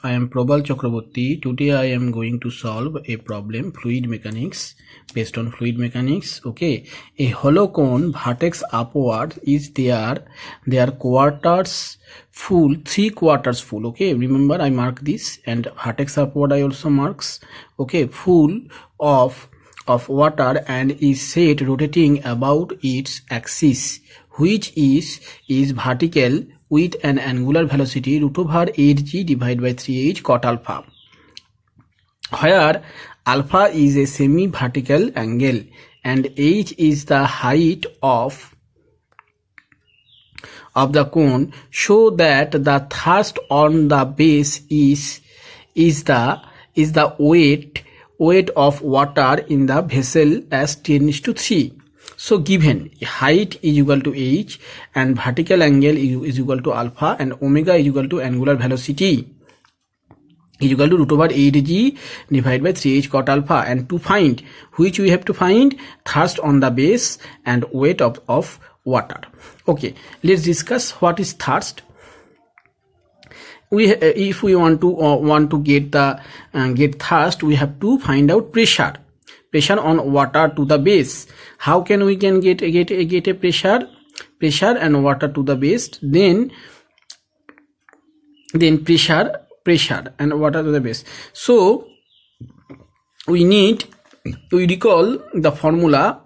I am Probal Chakraborty. Today I am going to solve a problem, fluid mechanics, based on fluid mechanics. Okay, a hollow cone vertex upward is their quarters full, 3/4 full. Okay, remember I mark this, and vertex upward I also marks. Okay, full of water and is set rotating about its axis, which is vertical with an angular velocity √8g divided by 3h cot alpha, where alpha is a semi-vertical angle and h is the height of the cone. Show that the thrust on the base is the weight of water in the vessel as 10:3. So given height is equal to h and vertical angle is equal to alpha and omega is equal to angular velocity is equal to √8g divided by 3h cot alpha, and to find which we have to find thrust on the base and weight of water. Okay, let's discuss what is thrust. If we want to get thrust, we have to find out pressure on water to the base. How can we get a pressure and water to the base? Then pressure and water to the base. So we recall the formula.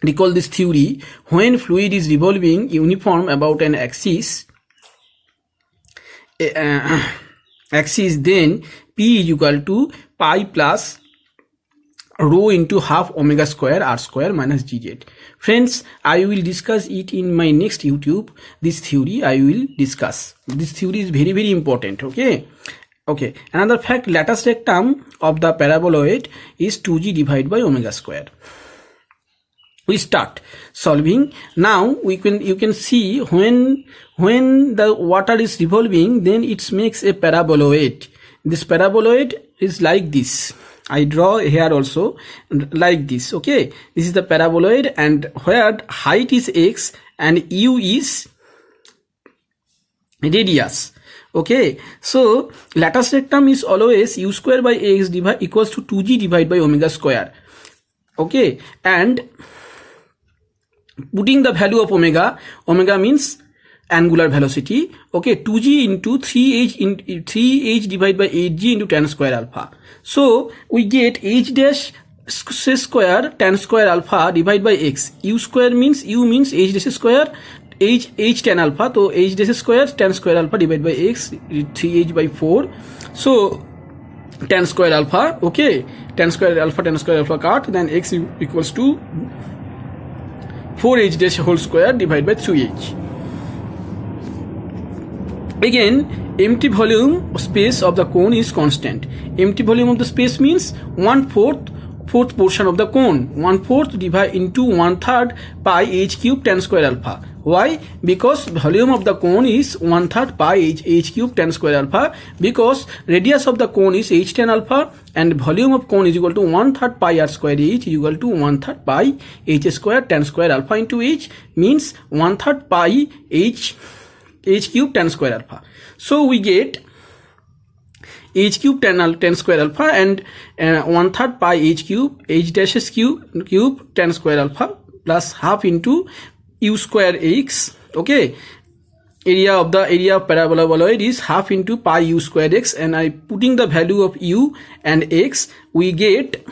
Recall this theory. When fluid is revolving uniform about an axis, then P is equal to pi plus rho into half omega square r square minus gz. Friends, I will discuss it in my next YouTube. This theory I will discuss. This theory is very, very important. Okay. Another fact, lattice rectum of the paraboloid is 2g divided by omega square. We start solving. Now you can see when the water is revolving, then it makes a paraboloid. This paraboloid is like this. I draw here also like this. Okay, this is the paraboloid, and where height is x and u is radius. Okay, so lattice rectum is always u square by x equals to 2g divided by omega square. Okay, and putting the value of omega means angular velocity. Okay, 2g into 3h divided by 8g into tan square alpha. So we get h dash square tan square alpha divided by x. U square means h dash square h tan alpha. So h dash square tan square alpha divided by x, 3h by 4. So tan square alpha. Okay, tan square alpha cut. Then x equals to 4h dash whole square divided by 3h. Again, empty volume space of the cone is constant. Empty volume of the space means 1/4 portion of the cone. 1/4 divide into 1/3 pi h cube tan square alpha. Why? Because volume of the cone is 1/3 pi h cube tan square alpha, because radius of the cone is h tan alpha and volume of cone is equal to 1/3 pi r square h is equal to 1/3 pi h square tan square alpha into h, means 1/3 pi h cube tan square alpha. So we get h cube tan square alpha and 1/3 pi h cube h dash cube tan square alpha plus half into u square x. Okay, area of paraboloid is half into pi u square x, and I putting the value of u and x, we get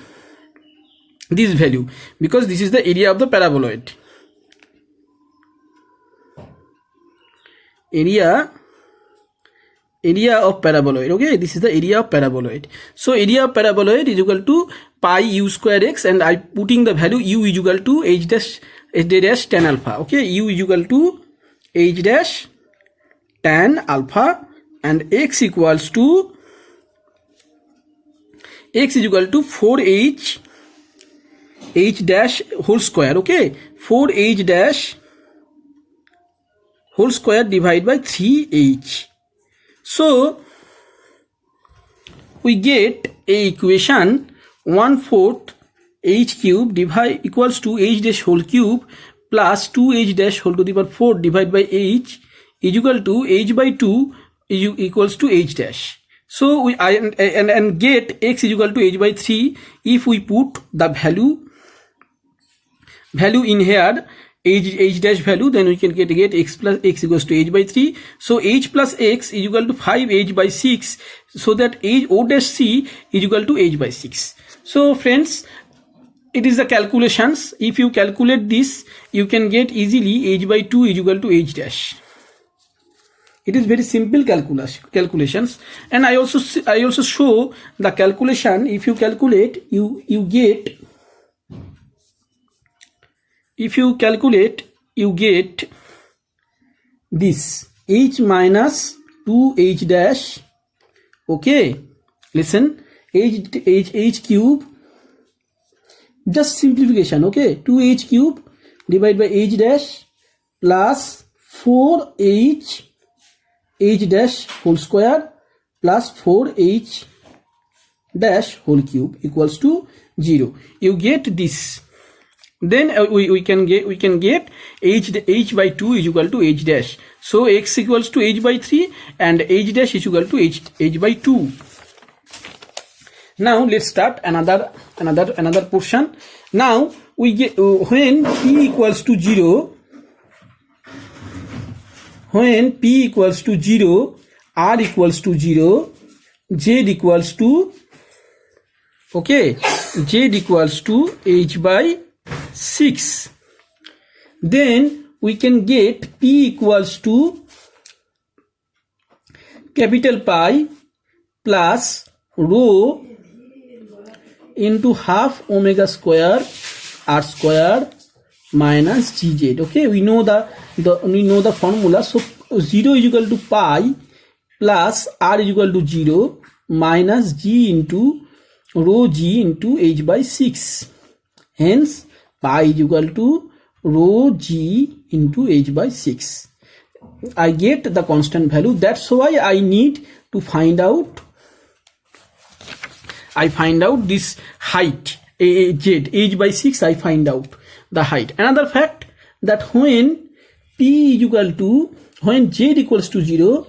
this value because this is the area of the paraboloid. Area of paraboloid. Okay, this is the area of paraboloid. So area of paraboloid is equal to pi u square x, and I putting the value u is equal to h dash tan alpha. Okay, u is equal to h dash tan alpha, and x equals to 4h dash whole square. Okay, 4h dash whole square divided by 3h. So we get a equation 1/4 h cube equals to h dash whole cube plus 2h dash whole to the power 4 divided by h is equal to h by 2 equals to h dash. So we and get x is equal to h by 3 if we put the value in here, h dash value, then we can get x plus x equals to h by 3. So h plus x is equal to 5h by 6, so that h o dash c is equal to h by 6. So friends, it is the calculations. If you calculate this, you can get easily h by 2 is equal to h dash. It is very simple calculations, and I also show the calculation. If you calculate, you get this h minus 2h dash. Okay, listen, h cube, just simplification. Okay, 2h cube divided by h dash plus 4h dash whole square plus 4h dash whole cube equals to 0. You get this. Then we can get h by 2 is equal to h dash. So x equals to h by 3 and h dash is equal to h by 2. Now let's start another portion. Now we get when p equals to 0, when p equals to 0, r equals to 0, z equals to, okay, z equals to h by 6, then we can get p equals to capital pi plus rho into half omega square r square minus gz. Okay, we know the formula. So 0 is equal to pi plus r is equal to 0 minus g into rho g into h by 6. Hence pi is equal to rho g into h by 6. I get the constant value. That's why I need to find out this height, z, h by 6. I find out the height. Another fact, that when p is equal to, when z equals to 0,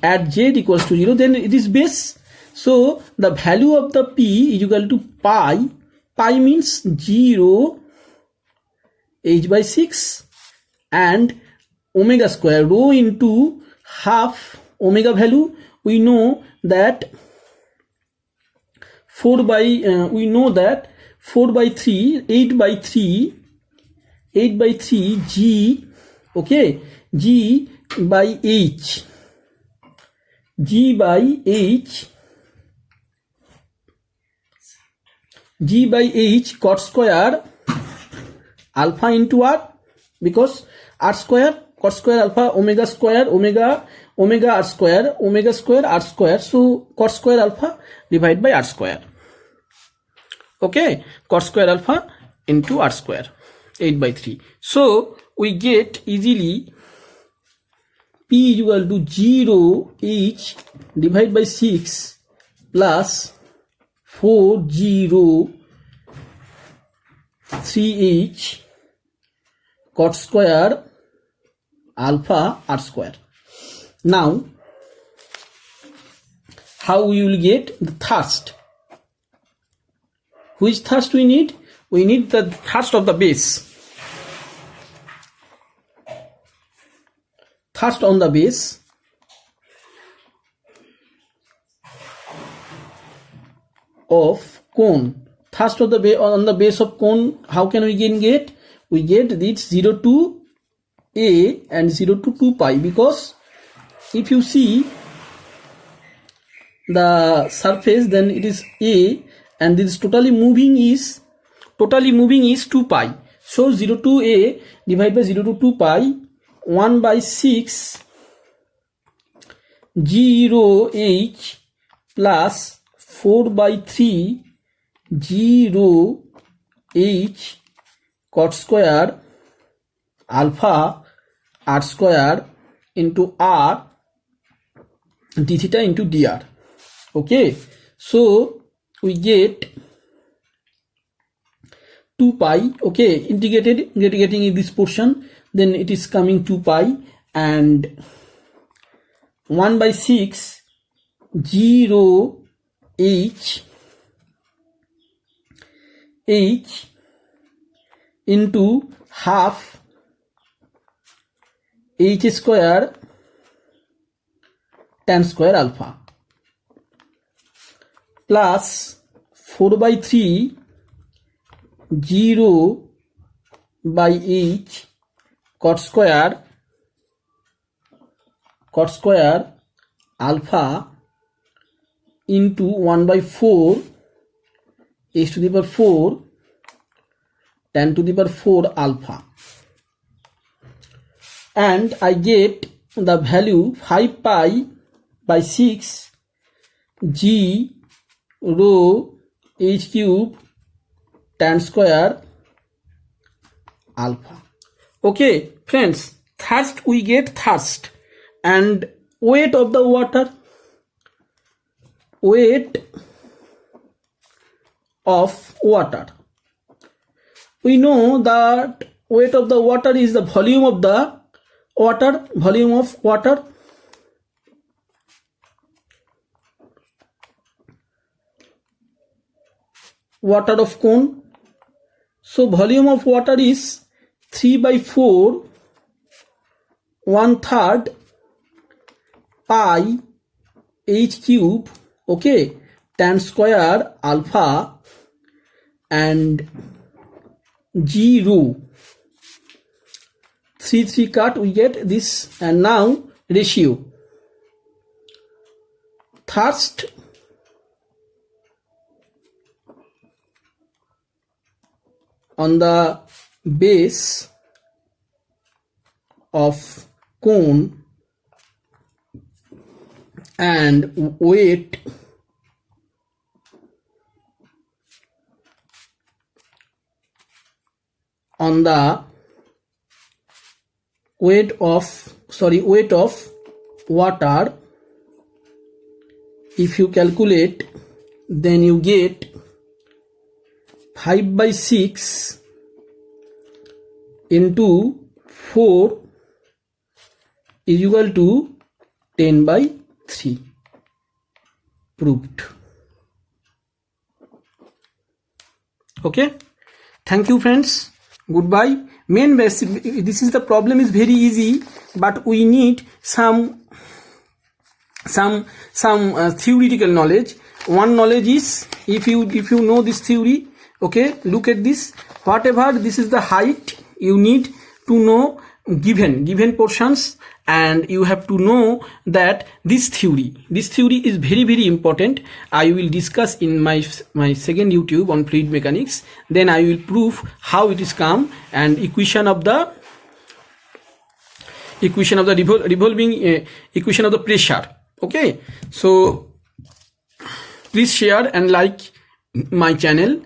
at z equals to 0, then it is base. So the value of the p is equal to pi. Pi means 0 h by 6 and omega square, rho into half omega value. We know that 4 by 3, 8 by 3 g, okay, g by h cot square alpha into r, because r square cot square alpha omega square omega r square omega square r square, so cot square alpha divided by r square. Okay, cot square alpha into r square, 8 by 3. So we get easily p is equal to 0 h divided by 6 plus 4 0 3h cot square alpha r square. Now how we will get the thrust? Which thrust we need? We need the thrust of the base. Thrust on the base of cone. Thrust of the on the base of cone. How can we get? We get this 0 to a and 0 to 2 pi, because if you see the surface, then it is a, and this totally moving is 2 pi. So 0 to a divided by 0 to 2 pi, 1 by 6 0 h plus 4 by 3 0 h cot square alpha r square into r d theta into dr. Okay, so we get 2 pi. Okay, integrated, getting in this portion, then it is coming 2 pi, and 1/6 g rho h into half h square tan square alpha plus 4/3 g rho by h cot square alpha into 1/4 h to the power 4 tan to the power 4 alpha, and I get the value 5/6 g rho h cube tan square alpha. Okay friends, thirst, we get thirst, and weight of the water, we know that weight of the water is the volume of the water, water of cone. So volume of water is 3/4 1/3 pi h cube, okay, tan square alpha and g rho. 3 cut, we get this. And now ratio. Thirst on the base of cone and weight on the weight of water, if you calculate, then you get 5/6 into 4 is equal to 10/3. Proved. Okay, thank you friends, goodbye. Main basic, this is the problem is very easy, but we need some theoretical knowledge. One knowledge is, if you know this theory, okay, look at this. Whatever this is the height, you need to know given portions, and you have to know that this theory is very, very important. I will discuss in my second YouTube on fluid mechanics. Then I will prove how it is come, and equation of the revolving equation of the pressure. Okay, so please share and like my channel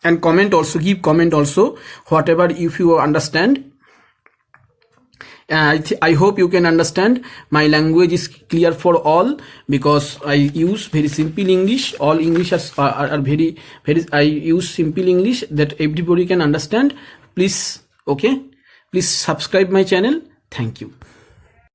and comment also, give comment also, whatever, if you understand. I hope you can understand. My language is clear for all, because I use very simple English. All English are very, I use simple English that everybody can understand. Please, okay, please subscribe my channel. Thank you.